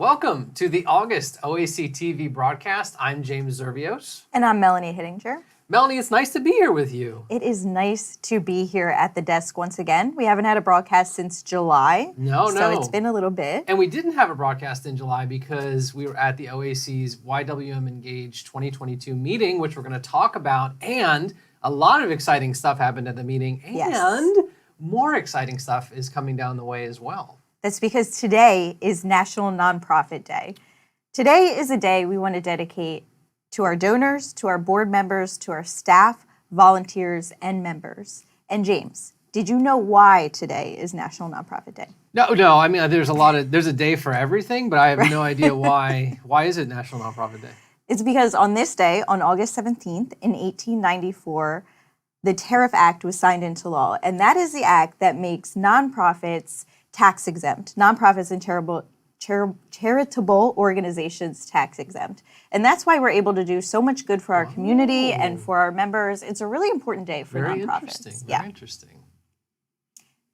Welcome to the August OAC TV broadcast. I'm James Zervios. And I'm Melanie Hittinger. Melanie, it's nice to be here with you. It is nice to be here at the desk once again. We haven't had a broadcast since July. So it's been a little bit. And we didn't have a broadcast in July because we were at the OAC's YWM Engage 2022 meeting, which we're going to talk about. And a lot of exciting stuff happened at the meeting. And more exciting stuff is coming down the way as well. That's because today is National Nonprofit Day. Today is a day we want to dedicate to our donors, to our board members, to our staff, volunteers, and members. And James, did you know why today is National Nonprofit Day? No. I mean, there's a day for everything, but I have no idea why. Why is it National Nonprofit Day? It's because on this day, on August 17th, in 1894, the Tariff Act was signed into law. And that is the act that makes nonprofits tax exempt. Nonprofits and charitable organizations tax exempt. And that's why we're able to do so much good for our community and for our members. It's a really important day for nonprofits. Very interesting.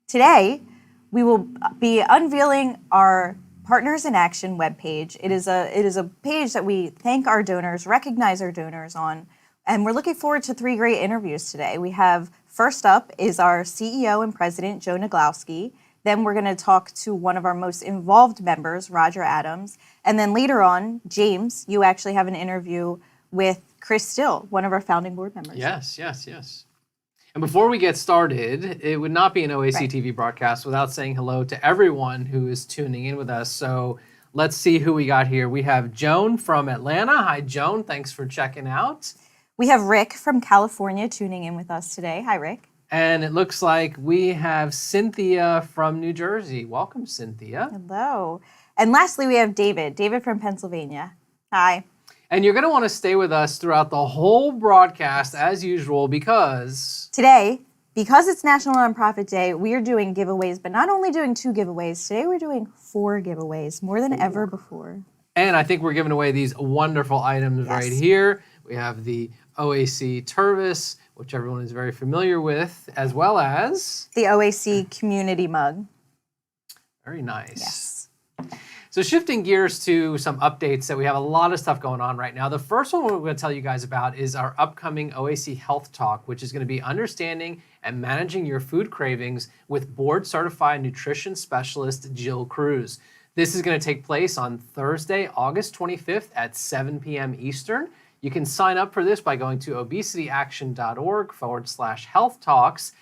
Today, we will be unveiling our Partners in Action webpage. It is a page that we thank our donors, recognize our donors on, and we're looking forward to 3 great interviews today. We have, first up is our CEO and President, Joe Nadglowski. Then we're going to talk to one of our most involved members, Rodger Adams. And then later on, James, you actually have an interview with Chris Still, one of our founding board members. Yes. And before we get started, it would not be an OAC TV broadcast without saying hello to everyone who is tuning in with us. So let's see who we got here. We have Joan from Atlanta. Hi, Joan. Thanks for checking out. We have Rick from California tuning in with us today. Hi, Rick. And it looks like we have Cynthia from New Jersey. Welcome, Cynthia. Hello. And lastly, we have David from Pennsylvania. Hi. And you're going to want to stay with us throughout the whole broadcast as usual because today, because it's National Nonprofit Day, we are doing giveaways, but not only doing 2 giveaways. Today we're doing 4 giveaways, more than ever before. And I think we're giving away these wonderful items right here. We have the OAC Tervis, which everyone is very familiar with, as well as the OAC Community mug. Very nice. Yes. So shifting gears to some updates that we have a lot of stuff going on right now. The first one we're going to tell you guys about is our upcoming OAC Health Talk, which is going to be understanding and managing your food cravings with board certified nutrition specialist Jill Cruz. This is going to take place on Thursday, August 25th at 7 p.m. Eastern. You can sign up for this by going to obesityaction.org/health talks.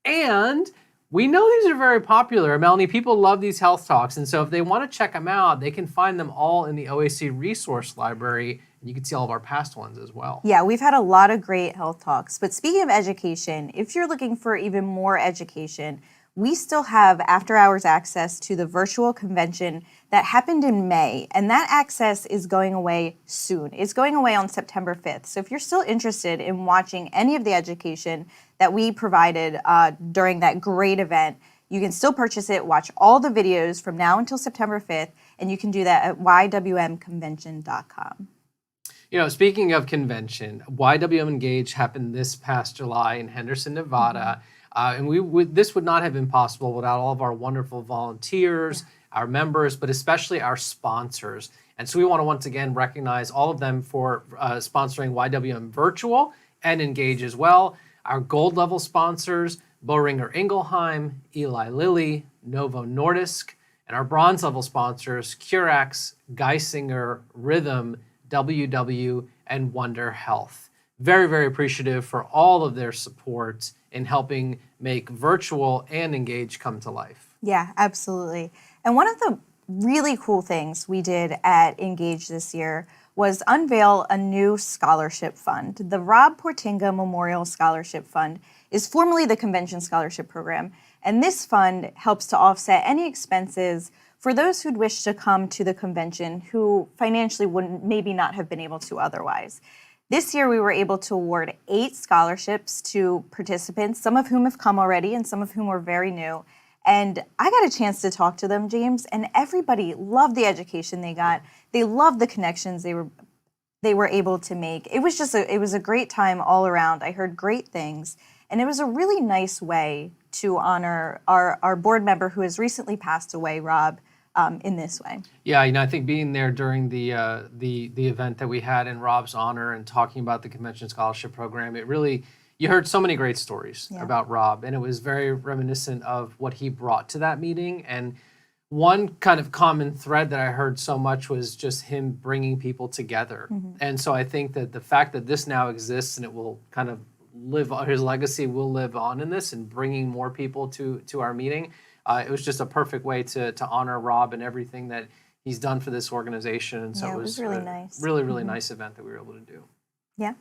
And we know these are very popular. Melanie, people love these health talks. And so if they want to check them out, they can find them all in the OAC Resource Library. And you can see all of our past ones as well. Yeah, we've had a lot of great health talks. But speaking of education, if you're looking for even more education, we still have after-hours access to the virtual convention that happened in May, and that access is going away soon. It's going away on September 5th. So if you're still interested in watching any of the education that we provided during that great event, you can still purchase it, watch all the videos from now until September 5th, and you can do that at ywmconvention.com. You know, speaking of convention, YWM Engage happened this past July in Henderson, Nevada. And this would not have been possible without all of our wonderful volunteers, our members, but especially our sponsors. And so we want to once again recognize all of them for sponsoring YWM Virtual and Engage as well. Our gold level sponsors, Boehringer Ingelheim, Eli Lilly, Novo Nordisk, and our bronze level sponsors, Curex, Geisinger, Rhythm, WW, and Wonder Health. Very, very appreciative for all of their support in helping make Virtual and Engage come to life. Yeah, absolutely. And one of the really cool things we did at Engage this year was unveil a new scholarship fund. The Rob Portinga Memorial Scholarship Fund is formerly the Convention Scholarship Program, and this fund helps to offset any expenses for those who'd wish to come to the convention who financially wouldn't maybe not have been able to otherwise. This year, we were able to award 8 scholarships to participants, some of whom have come already and some of whom are very new. And I got a chance to talk to them, James, and everybody loved the education they got. They loved the connections they were able to make. It was a great time all around. I heard great things, and it was a really nice way to honor our board member who has recently passed away, Rob. in this way. Yeah, I think being there during the event that we had in Rob's honor and talking about the convention scholarship program, it really, you heard so many great stories about Rob, and it was very reminiscent of what he brought to that meeting. And one kind of common thread that I heard so much was just him bringing people together. And so I think that the fact that this now exists and it will kind of live, his legacy will live on in this and bringing more people to our meeting. It was just a perfect way to honor Rob and everything that he's done for this organization. And so it was really nice. Really nice event that we were able to do. Yeah.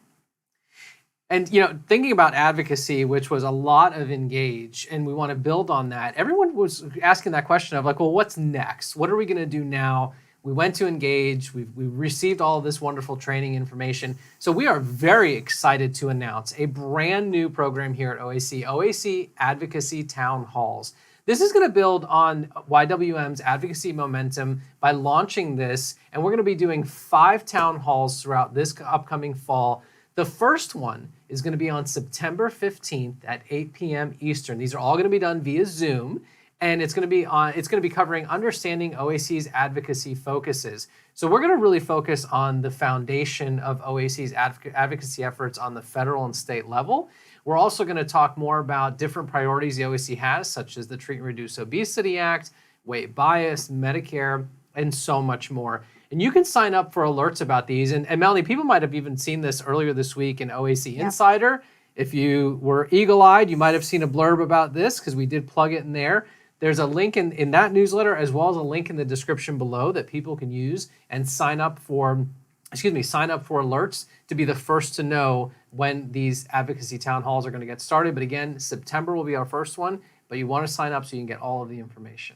And, thinking about advocacy, which was a lot of engage, and we want to build on that, everyone was asking that question of like, well, what's next? What are we going to do now? We went to engage. We received all of this wonderful training information. So we are very excited to announce a brand new program here at OAC, OAC Advocacy Town Halls. This is going to build on YWM's advocacy momentum by launching this, and we're going to be doing 5 town halls throughout this upcoming fall. The first one is going to be on September 15th at 8 p.m. Eastern. These are all going to be done via Zoom, and it's going to be covering understanding OAC's advocacy focuses. So we're going to really focus on the foundation of OAC's advocacy efforts on the federal and state level. We're also going to talk more about different priorities the OAC has, such as the Treat and Reduce Obesity Act, weight bias, Medicare, and so much more. And you can sign up for alerts about these. And Melanie, people might have even seen this earlier this week in OAC Insider. If you were eagle-eyed, you might have seen a blurb about this because we did plug it in there. There's a link in that newsletter as well as a link in the description below that people can use and sign up for alerts to be the first to know when these advocacy town halls are going to get started. But again, September will be our first one, but you want to sign up so you can get all of the information.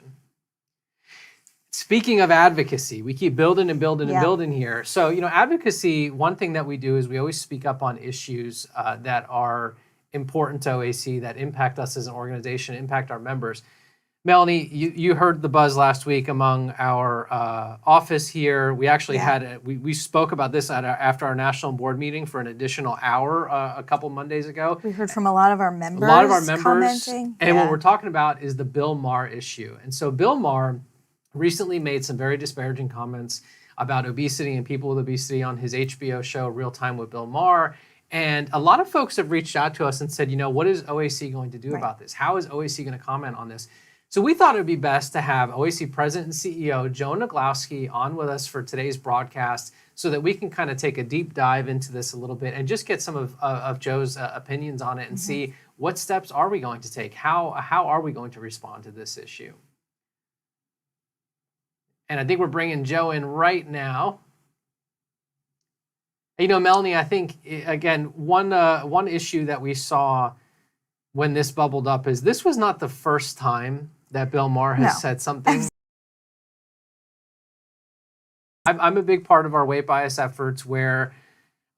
Speaking of advocacy, we keep building and building and building here. So, advocacy, one thing that we do is we always speak up on issues that are important to OAC, that impact us as an organization, impact our members. Melanie, you heard the buzz last week among our office here. We actually we spoke about this after our national board meeting for an additional hour a couple Mondays ago. We heard from a lot of our members. Commenting. And what we're talking about is the Bill Maher issue. And so Bill Maher recently made some very disparaging comments about obesity and people with obesity on his HBO show, Real Time with Bill Maher. And a lot of folks have reached out to us and said, what is OAC going to do about this? How is OAC going to comment on this? So we thought it would be best to have OAC President and CEO Joe Nadglowski on with us for today's broadcast so that we can kind of take a deep dive into this a little bit and just get some of Joe's opinions on it and see what steps are we going to take? How are we going to respond to this issue? And I think we're bringing Joe in right now. Melanie, I think, again, one issue that we saw when this bubbled up is this was not the first time that Bill Maher has said something. I'm a big part of our weight bias efforts where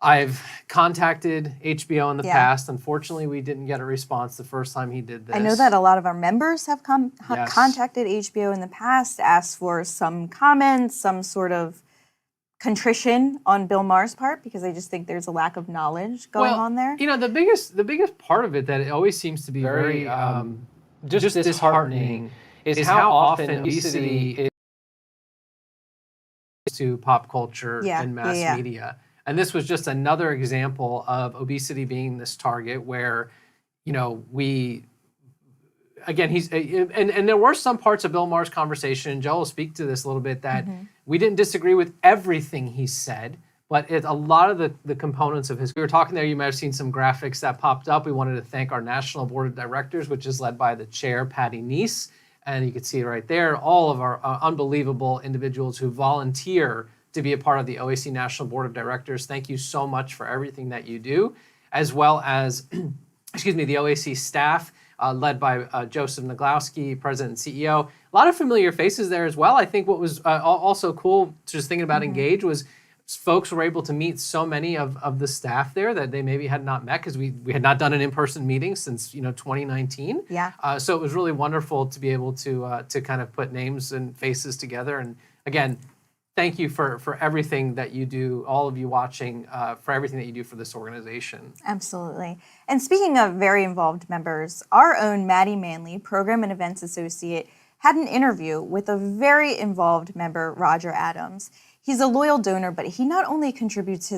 I've contacted HBO in the past. Unfortunately, we didn't get a response the first time he did this. I know that a lot of our members have contacted HBO in the past, asked for some comments, some sort of contrition on Bill Maher's part, because I just think there's a lack of knowledge going on there. The biggest part of it that it always seems to be very just disheartening is how often obesity is to pop culture and mass media. And this was just another example of obesity being this target where, he's, and there were some parts of Bill Maher's conversation, and Joe will speak to this a little bit, that we didn't disagree with everything he said, but a lot of the components of we were talking there, you might have seen some graphics that popped up. We wanted to thank our National Board of Directors, which is led by the chair, Patty Neese, and you can see it right there, all of our unbelievable individuals who volunteer to be a part of the OAC National Board of Directors. Thank you so much for everything that you do, as well as, the OAC staff, led by Joseph Nadglowski, President and CEO. A lot of familiar faces there as well. I think what was also cool, just thinking about Engage, was folks were able to meet so many of the staff there that they maybe had not met because we had not done an in-person meeting since 2019. Yeah. So it was really wonderful to be able to kind of put names and faces together. And again, thank you for everything that you do, all of you watching, for everything that you do for this organization. Absolutely. And speaking of very involved members, our own Maddie Manley, Program and Events Associate, had an interview with a very involved member, Rodger Adams. He's a loyal donor, but he not only contributes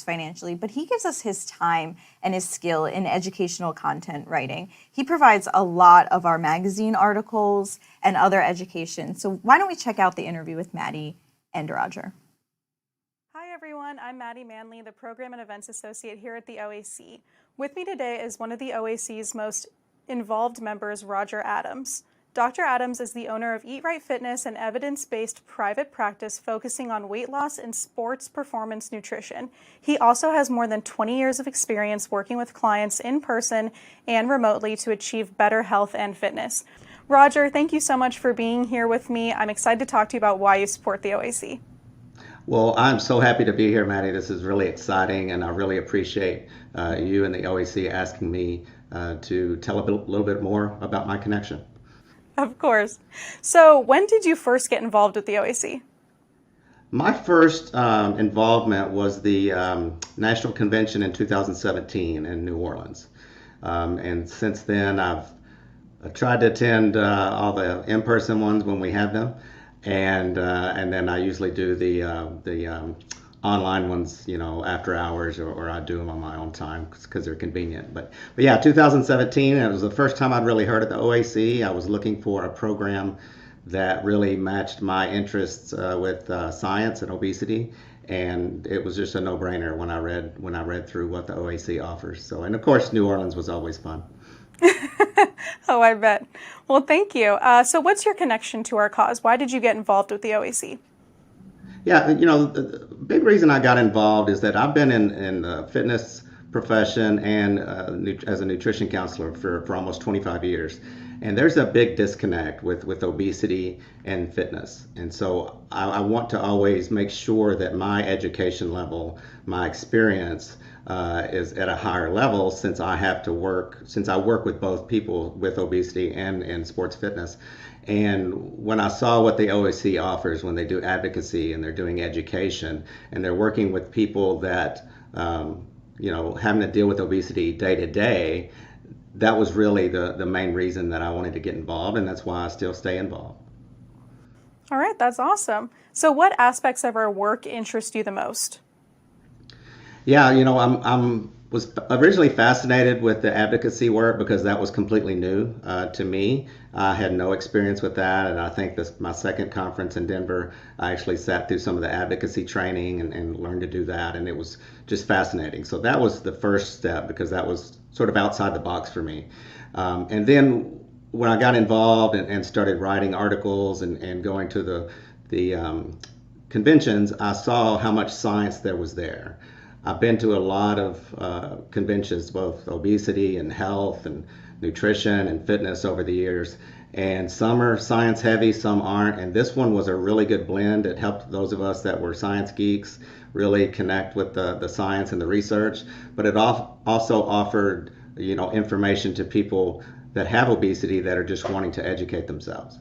financially, but he gives us his time and his skill in educational content writing. He provides a lot of our magazine articles and other education. So why don't we check out the interview with Maddie and Rodger. Hi everyone, I'm Maddie Manley, the Program and Events Associate here at the OAC. With me today is one of the OAC's most involved members, Rodger Adams. Dr. Adams is the owner of Eat Right Fitness, an evidence-based private practice focusing on weight loss and sports performance nutrition. He also has more than 20 years of experience working with clients in person and remotely to achieve better health and fitness. Rodger, thank you so much for being here with me. I'm excited to talk to you about why you support the OAC. Well, I'm so happy to be here, Maddie. This is really exciting, and I really appreciate you and the OAC asking me to tell a little bit more about my connection. Of course. So when did you first get involved with the OAC? My first involvement was the National Convention in 2017 in New Orleans. And since then, I've tried to attend all the in-person ones when we have them. And then I usually do the online ones, after hours, or I do them on my own time because they're convenient. But yeah, 2017, it was the first time I'd really heard of the OAC. I was looking for a program that really matched my interests with science and obesity, and it was just a no-brainer when I read through what the OAC offers. So, and of course, New Orleans was always fun. Oh, I bet. Well, thank you. So what's your connection to our cause? Why did you get involved with the OAC? Yeah, the big reason I got involved is that I've been in the fitness profession and as a nutrition counselor for almost 25 years. And there's a big disconnect with obesity and fitness. And so I want to always make sure that my education level, my experience is at a higher level since I work with both people with obesity and in sports fitness. And when I saw what the OAC offers when they do advocacy and they're doing education and they're working with people that, having to deal with obesity day to day, that was really the main reason that I wanted to get involved, and that's why I still stay involved. All right, that's awesome. So what aspects of our work interest you the most? Yeah, I'm was originally fascinated with the advocacy work because that was completely new to me. I had no experience with that, and I think my second conference in Denver, I actually sat through some of the advocacy training and learned to do that, and it was just fascinating. So that was the first step because that was sort of outside the box for me. And then when I got involved and started writing articles and going to the conventions, I saw how much science there was there. I've been to a lot of conventions, both obesity and health and nutrition and fitness over the years. And some are science heavy, some aren't. And this one was a really good blend. It helped those of us that were science geeks really connect with the science and the research. But it also offered, information to people that have obesity that are just wanting to educate themselves.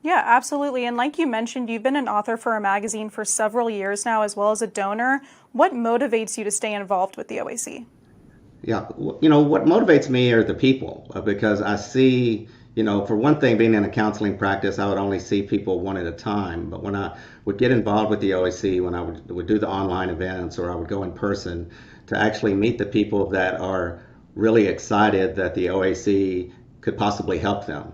Yeah, absolutely. And like you mentioned, you've been an author for a magazine for several years now, as well as a donor. What motivates you to stay involved with the OAC? Yeah, what motivates me are the people because I see, for one thing, being in a counseling practice, I would only see people one at a time. But when I would get involved with the OAC, when I would do the online events or I would go in person to actually meet the people that are really excited that the OAC could possibly help them.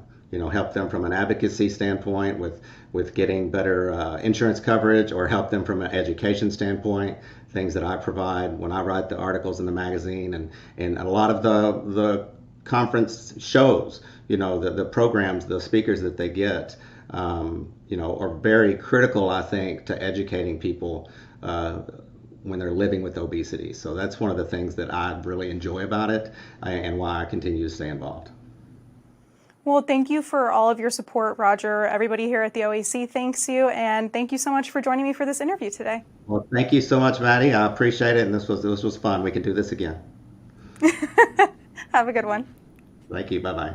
Help them from an advocacy standpoint with getting better insurance coverage, or help them from an education standpoint, things that I provide when I write the articles in the magazine, and a lot of the conference shows, the programs, the speakers that they get, are very critical, I think, to educating people when they're living with obesity. So that's one of the things that I really enjoy about it and why I continue to stay involved. Well, thank you for all of your support, Rodger. Everybody here at the OAC thanks you, and thank you so much for joining me for this interview today. Well, thank you so much, Maddie. I appreciate it, and this was fun. We can do this again. Have a good one. Thank you. Bye-bye.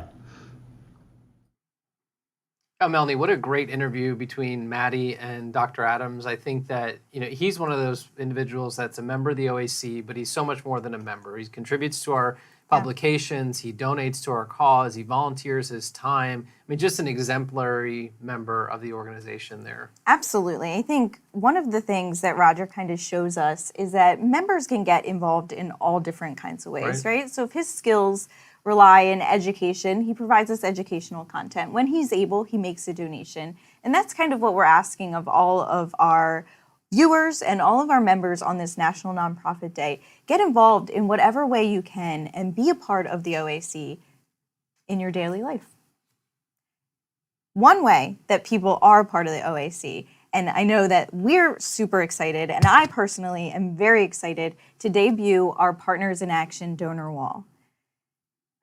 Oh, Melanie, what a great interview between Maddie and Dr. Adams. I think that, he's one of those individuals that's a member of the OAC, but he's so much more than a member. He contributes to our publications. He donates to our cause. He volunteers his time. I mean, just an exemplary member of the organization there. Absolutely. I think one of the things that Rodger kind of shows us is that members can get involved in all different kinds of ways, right? So if his skills rely in education, he provides us educational content. When he's able, he makes a donation. And that's kind of what we're asking of all of our viewers and all of our members on this National Nonprofit Day. Get involved in whatever way you can and be a part of the OAC in your daily life. One way that people are part of the OAC, and I know that we're super excited, and I personally am very excited to debut our Partners in Action donor wall.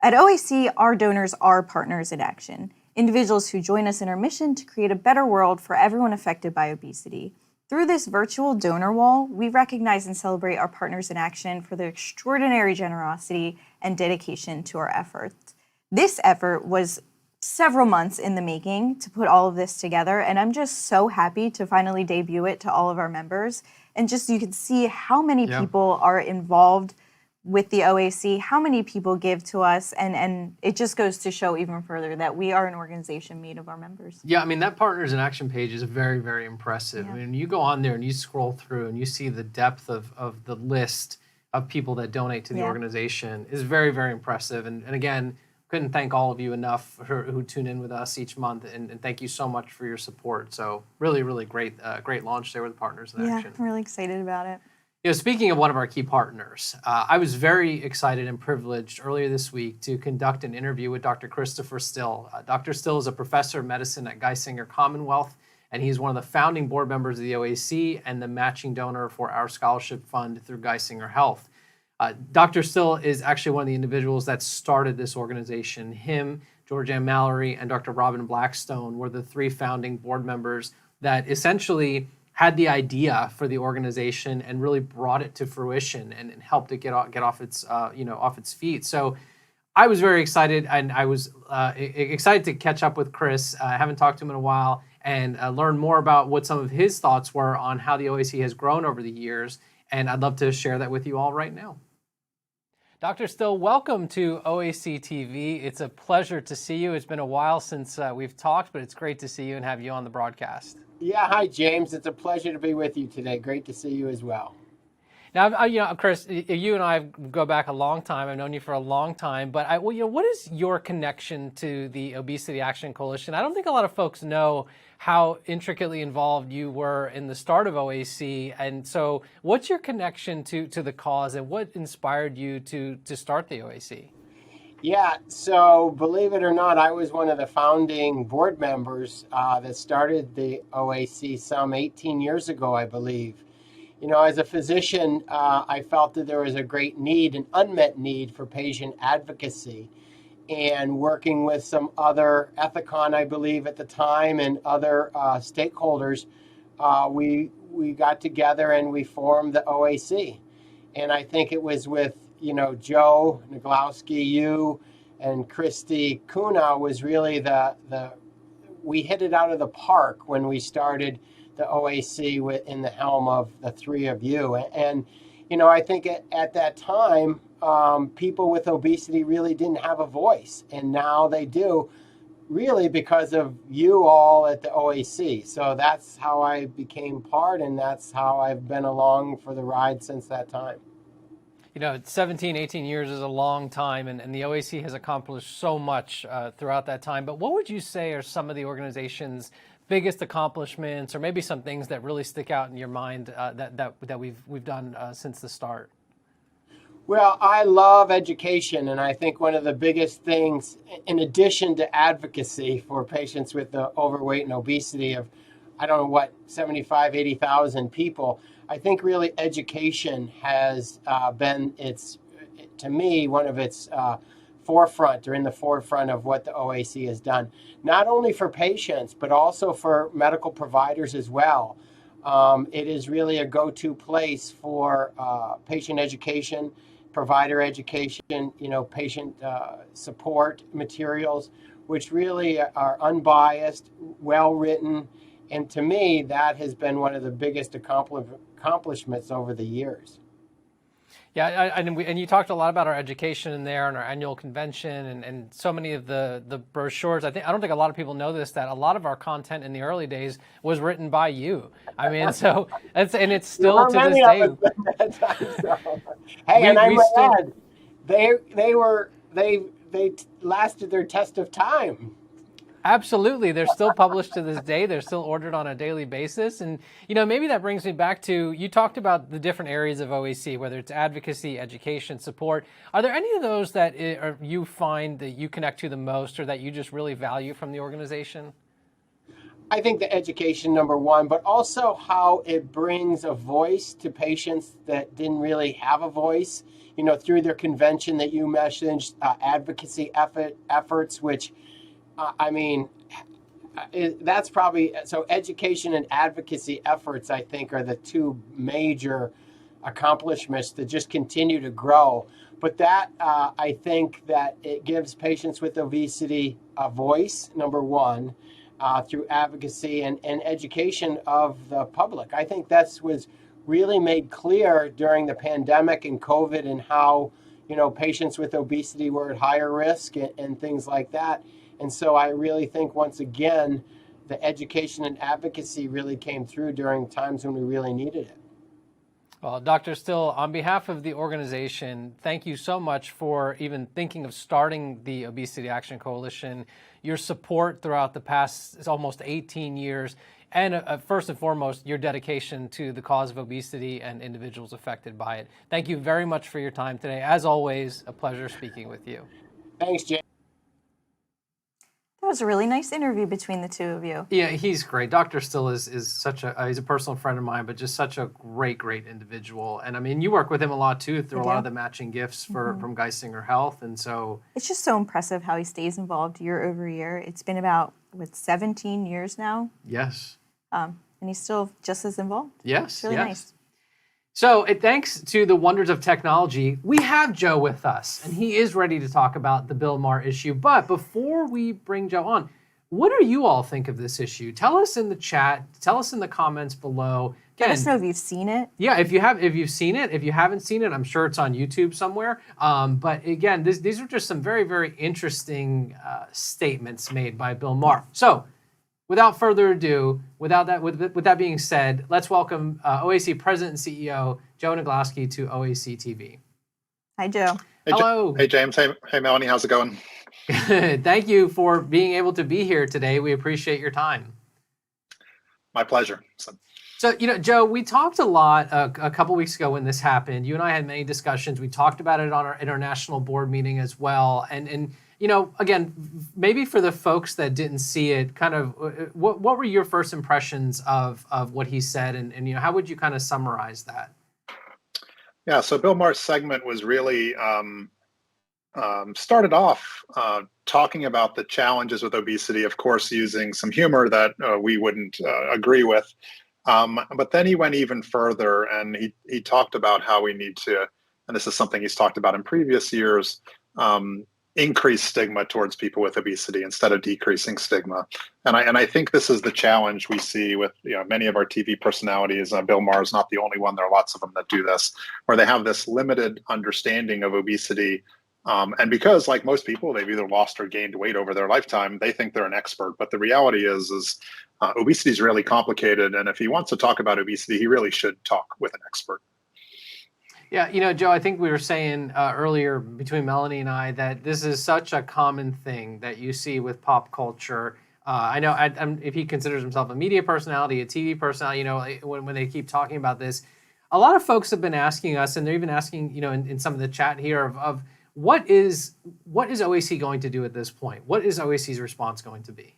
At OAC, our donors are partners in action, individuals who join us in our mission to create a better world for everyone affected by obesity. Through this virtual donor wall, we recognize and celebrate our partners in action for their extraordinary generosity and dedication to our efforts. This effort was several months in the making to put all of this together, and I'm just so happy to finally debut it to all of our members. And just you can see how many people are involved with the OAC, how many people give to us, and it just goes to show even further that we are an organization made of our members. Yeah, I mean, that Partners in Action page is very, very impressive. I mean, you go on there and you scroll through and you see the depth of the list of people that donate to the organization is very, very impressive. And again, couldn't thank all of you enough who tune in with us each month, and thank you so much for your support. So really, really great launch there with Partners in Action. I'm really excited about it. You know, speaking of one of our key partners, I was very excited and privileged earlier this week to conduct an interview with Dr. Christopher Still. Dr. Still is a professor of medicine at Geisinger Commonwealth, and he's one of the founding board members of the OAC and the matching donor for our scholarship fund through Geisinger Health. Dr. Still is actually one of the individuals that started this organization. Him, George Ann Mallory, and Dr. Robin Blackstone were the three founding board members that essentially had the idea for the organization and really brought it to fruition and helped it get off its off its feet. So I was very excited, and I was excited to catch up with Chris. I haven't talked to him in a while, and learn more about what some of his thoughts were on how the OAC has grown over the years. And I'd love to share that with you all right now. Dr. Still, welcome to OAC TV. It's a pleasure to see you. It's been a while since we've talked, but it's great to see you and have you on the broadcast. Yeah, hi, James. It's a pleasure to be with you today. Great to see you as well. Now, Chris, you and I go back a long time. I've known you for a long time, but what is your connection to the Obesity Action Coalition? I don't think a lot of folks know how intricately involved you were in the start of OAC, and so what's your connection to the cause, and what inspired you to start the OAC? Yeah, so believe it or not, I was one of the founding board members that started the OAC some 18 years ago, I believe. You know, as a physician, I felt that there was a great need, an unmet need for patient advocacy. And working with some other Ethicon, I believe at the time, and other stakeholders, we got together and we formed the OAC. And I think it was with Joe Nadglowski, you, and Christy Kuna was really we hit it out of the park when we started the OAC in the helm of the three of you. And, I think at that time, people with obesity really didn't have a voice. And now they do, really because of you all at the OAC. So that's how I became part, and that's how I've been along for the ride since that time. 17, 18 years is a long time, and the OAC has accomplished so much throughout that time. But what would you say are some of the organization's biggest accomplishments, or maybe some things that really stick out in your mind that we've done since the start? Well, I love education, and I think one of the biggest things, in addition to advocacy for patients with overweight and obesity of, 75, 80,000 people, I think really education has been to me, one of its forefront, or in the forefront of what the OAC has done, not only for patients, but also for medical providers as well. It is really a go-to place for patient education, provider education, patient support materials, which really are unbiased, well-written. And to me, that has been one of the biggest accomplishments over the years. Yeah, and you talked a lot about our education in there and our annual convention and so many of the brochures. I don't think a lot of people know this, that a lot of our content in the early days was written by you. I mean, so it's There still were to this many of day. us at that time. So. Hey, and I We might still add, they lasted their test of time. absolutely. They're still published to this day. They're still ordered on a daily basis. And, maybe that brings me back to, you talked about the different areas of OAC, whether it's advocacy, education, support. Are there any of those that you find that you connect to the most or that you just really value from the organization? I think the education, number one, but also how it brings a voice to patients that didn't really have a voice, through their convention that you mentioned, advocacy efforts, which that's probably, so education and advocacy efforts, I think, are the two major accomplishments that just continue to grow. But that, I think that it gives patients with obesity a voice, number one, through advocacy and education of the public. I think that was really made clear during the pandemic and COVID and how, patients with obesity were at higher risk and things like that. And so I really think, once again, the education and advocacy really came through during times when we really needed it. Well, Dr. Still, on behalf of the organization, thank you so much for even thinking of starting the Obesity Action Coalition, your support throughout the past almost 18 years, and first and foremost, your dedication to the cause of obesity and individuals affected by it. Thank you very much for your time today. As always, a pleasure speaking with you. Thanks, Jay. That was a really nice interview between the two of you. Yeah, he's great. Dr. Still is such he's a personal friend of mine, but just such a great individual. And I mean, you work with him a lot too through a lot of the matching gifts from Geisinger Health. And so it's just so impressive how he stays involved year over year. It's been about, 17 years now? Yes. And he's still just as involved. Yes. It's really nice. So thanks to the wonders of technology, we have Joe with us, and he is ready to talk about the Bill Maher issue. But before we bring Joe on, what do you all think of this issue? Tell us in the chat. Tell us in the comments below. Again, Let us know if you've seen it. Yeah, if you've seen it. If you haven't seen it, I'm sure it's on YouTube somewhere. But again, these are just some very interesting statements made by Bill Maher. So, without further ado, with that being said, let's welcome OAC President and CEO Joe Nadglowski to OAC TV. Hi, Joe. Hey, Hello. Hey, James. Hey, Melanie. How's it going? Thank you for being able to be here today. We appreciate your time. My pleasure. So, Joe, we talked a lot a couple weeks ago when this happened. You and I had many discussions. We talked about it on our international board meeting as well. And again, maybe for the folks that didn't see it, kind of what were your first impressions of what he said? And how would you kind of summarize that? Yeah, so Bill Maher's segment was really started off talking about the challenges with obesity, of course, using some humor that we wouldn't agree with. But then he went even further, and he talked about how we need to, and this is something he's talked about in previous years, increase stigma towards people with obesity instead of decreasing stigma. And I think this is the challenge we see with many of our TV personalities. Bill Maher is not the only one. There are lots of them that do this, where they have this limited understanding of obesity. And because, like most people, they've either lost or gained weight over their lifetime, they think they're an expert. But the reality is obesity is really complicated. And if he wants to talk about obesity, he really should talk with an expert. Yeah, Joe, I think we were saying earlier between Melanie and I that this is such a common thing that you see with pop culture. I know if he considers himself a media personality, a TV personality, when they keep talking about this, a lot of folks have been asking us, and they're even asking, in some of the chat here of what is OAC going to do at this point? What is OAC's response going to be?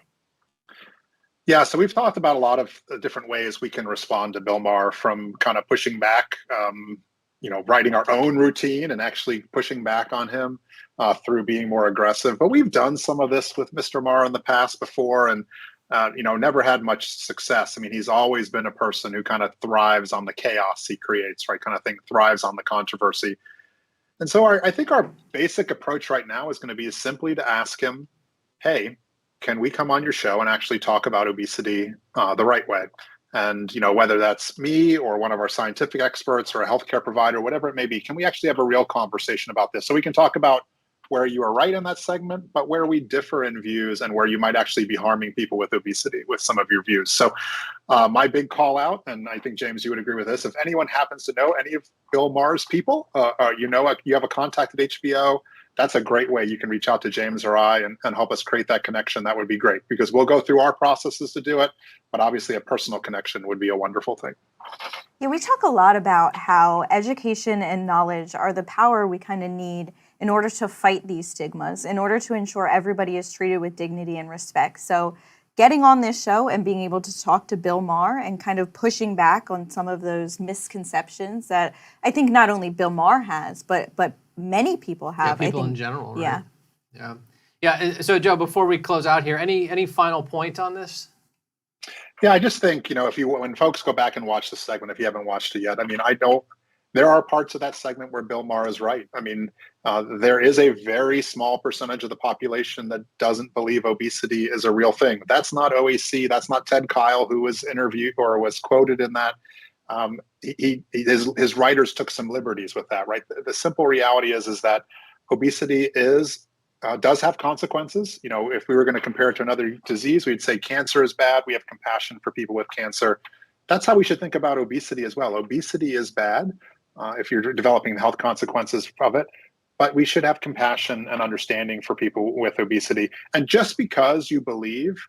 Yeah, so we've talked about a lot of different ways we can respond to Bill Maher, from kind of pushing back, writing our own routine and actually pushing back on him through being more aggressive. But we've done some of this with Mr. Maher in the past before, and never had much success. I mean, he's always been a person who kind of thrives on the chaos he creates, right? Kind of thing, thrives on the controversy. And so I think our basic approach right now is going to be simply to ask him, hey, can we come on your show and actually talk about obesity the right way? And, whether that's me or one of our scientific experts or a healthcare provider, whatever it may be, can we actually have a real conversation about this? So we can talk about where you are right in that segment, but where we differ in views and where you might actually be harming people with obesity with some of your views. So my big call out, and I think, James, you would agree with this, if anyone happens to know any of Bill Maher's people, you have a contact at HBO, that's a great way you can reach out to James or I and help us create that connection. That would be great, because we'll go through our processes to do it, but obviously a personal connection would be a wonderful thing. Yeah, we talk a lot about how education and knowledge are the power we kind of need in order to fight these stigmas, in order to ensure everybody is treated with dignity and respect. So getting on this show and being able to talk to Bill Maher and kind of pushing back on some of those misconceptions that I think not only Bill Maher has, but many people have. Yeah, people I think, in general, right? Yeah. Yeah. Yeah. So, Joe, before we close out here, any final point on this? Yeah, I just think, when folks go back and watch the segment, if you haven't watched it yet, I know there are parts of that segment where Bill Maher is right. There is a very small percentage of the population that doesn't believe obesity is a real thing. That's not OAC. That's not Ted Kyle, who was interviewed or was quoted in that. His writers took some liberties with that, right? The simple reality is that obesity does have consequences. If we were going to compare it to another disease, we'd say cancer is bad. We have compassion for people with cancer. That's how we should think about obesity as well. Obesity is bad if you're developing the health consequences of it, but we should have compassion and understanding for people with obesity. And just because you believe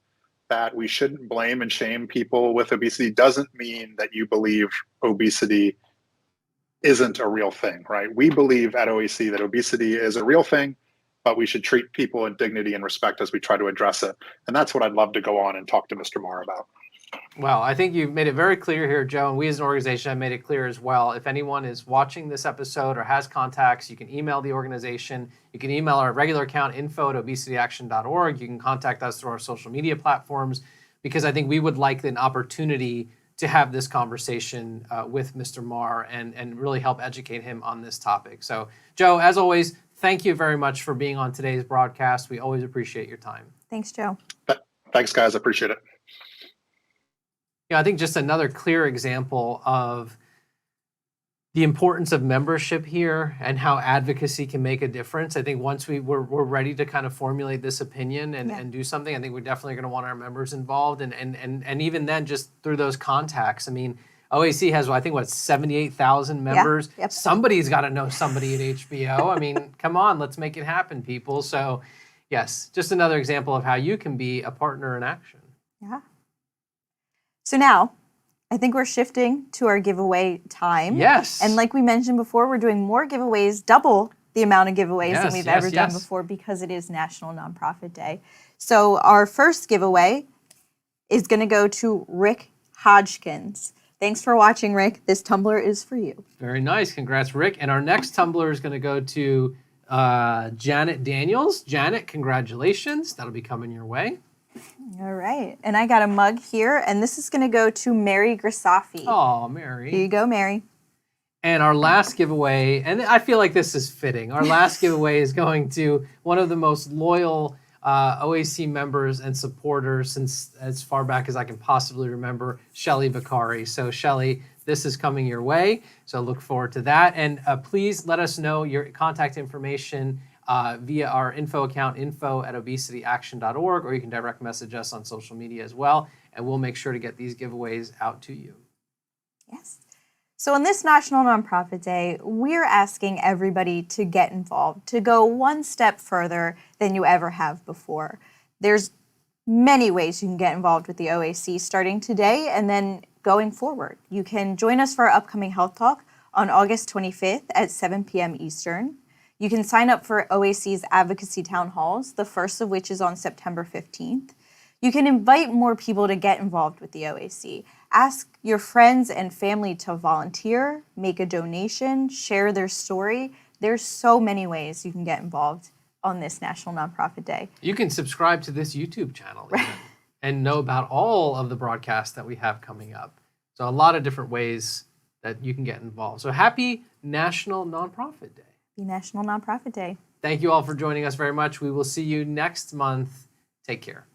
that we shouldn't blame and shame people with obesity doesn't mean that you believe obesity isn't a real thing, right? We believe at OAC that obesity is a real thing, but we should treat people in dignity and respect as we try to address it. And that's what I'd love to go on and talk to Mr. Maher about. Well, I think you've made it very clear here, Joe, and we as an organization have made it clear as well. If anyone is watching this episode or has contacts, you can email the organization. You can email our regular account, info@obesityaction.org. You can contact us through our social media platforms, because I think we would like an opportunity to have this conversation with Mr. Maher and really help educate him on this topic. So, Joe, as always, thank you very much for being on today's broadcast. We always appreciate your time. Thanks, Joe. Thanks, guys. I appreciate it. I think just another clear example of the importance of membership here and how advocacy can make a difference. I think once we're ready to kind of formulate this opinion and do something, I think we're definitely going to want our members involved. And even then, just through those contacts, OAC has, 78,000 members. Yeah. Yep. Somebody's got to know somebody at HBO. Come on, let's make it happen, people. So yes, just another example of how you can be a partner in action. Yeah. So now, I think we're shifting to our giveaway time. Yes. And like we mentioned before, we're doing more giveaways, double the amount of giveaways than we've ever done before, because it is National Nonprofit Day. So our first giveaway is going to go to Rick Hodgkins. Thanks for watching, Rick. This tumbler is for you. Very nice. Congrats, Rick. And our next tumbler is going to go to Janet Daniels. Janet, congratulations. That'll be coming your way. All right. And I got a mug here, and this is going to go to Mary Grisafi. Oh, Mary. Here you go, Mary. And our last giveaway, and I feel like this is fitting, our last giveaway is going to one of the most loyal OAC members and supporters since as far back as I can possibly remember, Shelly Vicari. So, Shelly, this is coming your way. So look forward to that. And please let us know your contact information via our info account, info@obesityaction.org, or you can direct message us on social media as well, and we'll make sure to get these giveaways out to you. Yes. So on this National Nonprofit Day, we're asking everybody to get involved, to go one step further than you ever have before. There's many ways you can get involved with the OAC starting today and then going forward. You can join us for our upcoming health talk on August 25th at 7 p.m. Eastern. You can sign up for OAC's Advocacy Town Halls, the first of which is on September 15th. You can invite more people to get involved with the OAC. Ask your friends and family to volunteer, make a donation, share their story. There's so many ways you can get involved on this National Nonprofit Day. You can subscribe to this YouTube channel even, and know about all of the broadcasts that we have coming up. So a lot of different ways that you can get involved. So happy National Nonprofit Day. Happy National Nonprofit Day. Thank you all for joining us very much. We will see you next month. Take care.